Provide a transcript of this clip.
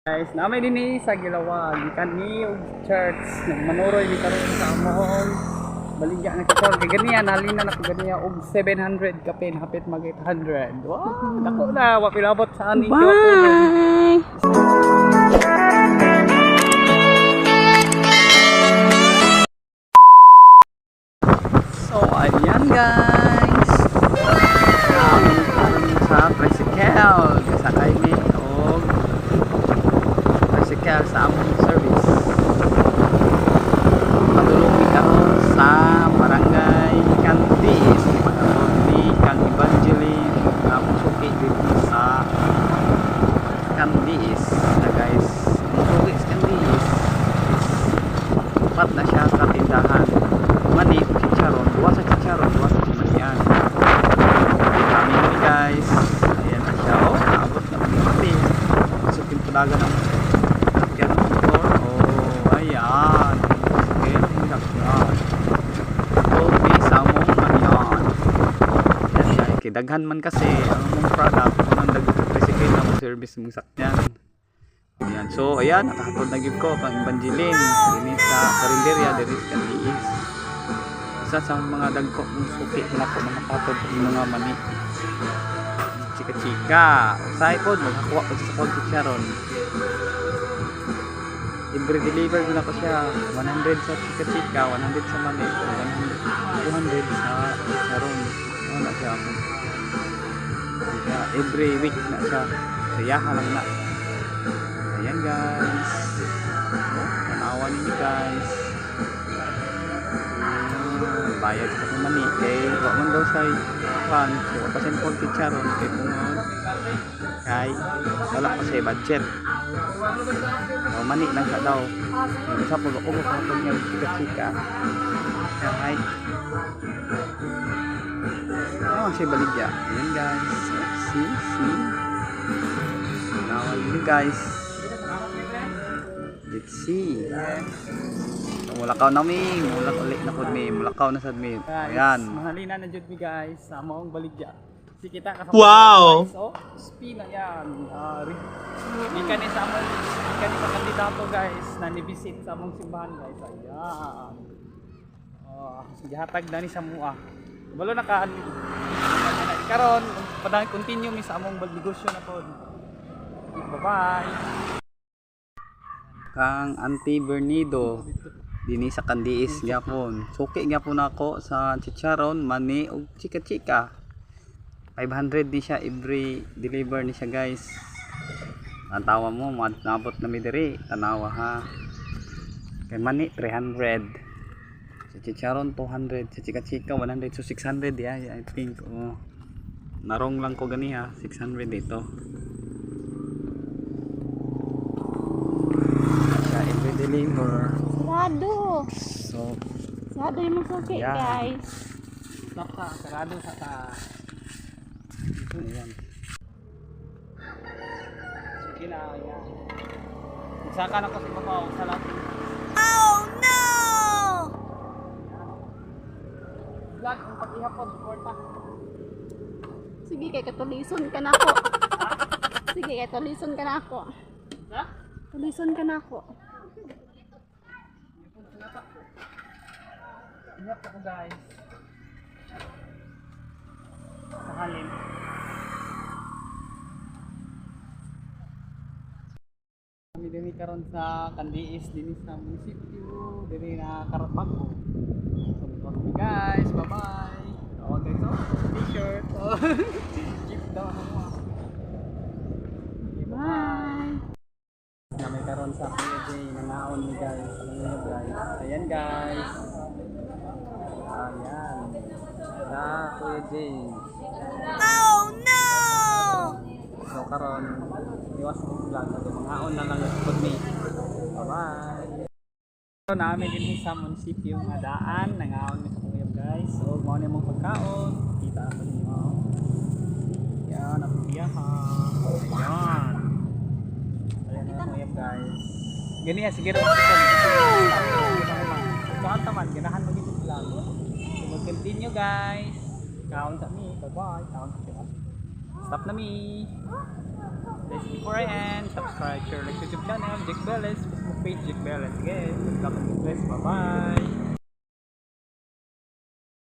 Guys, namin din sa Gilawag, gikan ni og church, nagmanuroy di karon sa among baligya na karon kay ganiya nalina na ko ganiya og 700 kapin hapit mag 800. Wow, dako na wa pilabot sa ani ko. So ayan guys. Sa tricycle, kasakay ni og tricycle sa among service. Padulong kami sa barangay Candis, panahon ni Kang Evangeline, among suki dito sa Candis. Na guys, ang suki sa Candis upat na siya sa tindahan. Mani, chicharon, duwa sa chicharon, duwa sa chimanian. Kami ni guys, ayan na siya. Oh, naabot na kami. Sukin pulaga ng sakyan ng motor. Oh, ayan. Okay, sakyan. Okay, sa mong ayan. Ayan siya. Kidaghan man kasi ang mong product. Kung ang nag-tricycle na mong service mong sakyan. Ayan. So, ayan. Nakahatod na gid ko pang Evangeline. Dini sa Carinderia, diri sa Candis. Isa sa mga dagko mong suki na ko nakatod ng mga mani. Chika-chika. Usay po, magkakuha ko sa konti siya ron. I-deliver ko na ko siya. 100 sa chika-chika, 100 sa mani, 200 sa charon. Ano na siya ako. Every week na siya. Sayahan lang na. Ayan guys. Panawan ninyo guys. Bayad sa mani. Kaya wak man daw sa fan. So, pasin po chicharon. Kaya kung kay wala pa siya budget. So, mani lang siya daw. Sa po, ako mo kapag niya chika-chika. Kaya ay siya baligya. Ayan guys. See. Nawan nyo guys. Let's see. Mulakaw na mi, ulit na po mi, mulakaw na sad mi. Ayan. Mahalina na jud mi guys sa maong baligya. Si kita kasama. Wow. Guys, oh, spin na yan. Gikan ni sa among kandidato guys na ni-visit sa among simbahan guys. Ayan. Oh, gihatag na ni sa mua. Balo na ka karon padang continue mi sa among negosyo na pod. Bye-bye. Kang Auntie Bernido dini sa Candis gyapon. Suki gyapon ako sa chicharon, mani ug chika-chika. 500 ni siya every deliver ni siya guys. Ang tawa mo nabot na mi diri, tanawa ha. Kay mani 300. Sa chicharon 200, sa chika-chika 100, so 600 I think. Oh. Narong lang ko gani ha, 600 dito. Deliver. Sarado. So, Sarado yung suki guys. Stop ka, sarado sa ta. Ayan. Sige na, ayan. Magsaka na ko sa babaw sa lahat. Oh no! Vlog, ang pag-ihapon, suporta. Sige kay katulison ka na ako. Sige kay tulison ka na ako. Ha? Tulison ka na ako. Ingat ako guys. Sa halin. Kami din karon sa Candis din sa munisipyo, din na Carabaco. So guys, bye-bye. Oh guys, t-shirt. Keep down mo. Bye. Kami karon sa Kuya Jay, nanaon ni guys. Ayan guys. Ayan. Sa Kuya Jay. Oh no! So karon iwas ko vlog nato mangaon na lang pud mi. Bye-bye. So namin din sa munisipyo nga daan, nangaon mi sa Kuya guys. So mao ni mong pagkaon, kita sa inyo. Yan ang biyahan. Ayan. Ayan na Kuya guys. Gani sige ro ito. Kuan taman ganahan mo dito vlog. So continue guys. Kaon sa mi. Bye-bye. Kaon sa. Stop na mi. Guys, before I end, subscribe, share, like YouTube channel, Jack Beles, Facebook page, Jack Beles. Again, God bless. Bye-bye.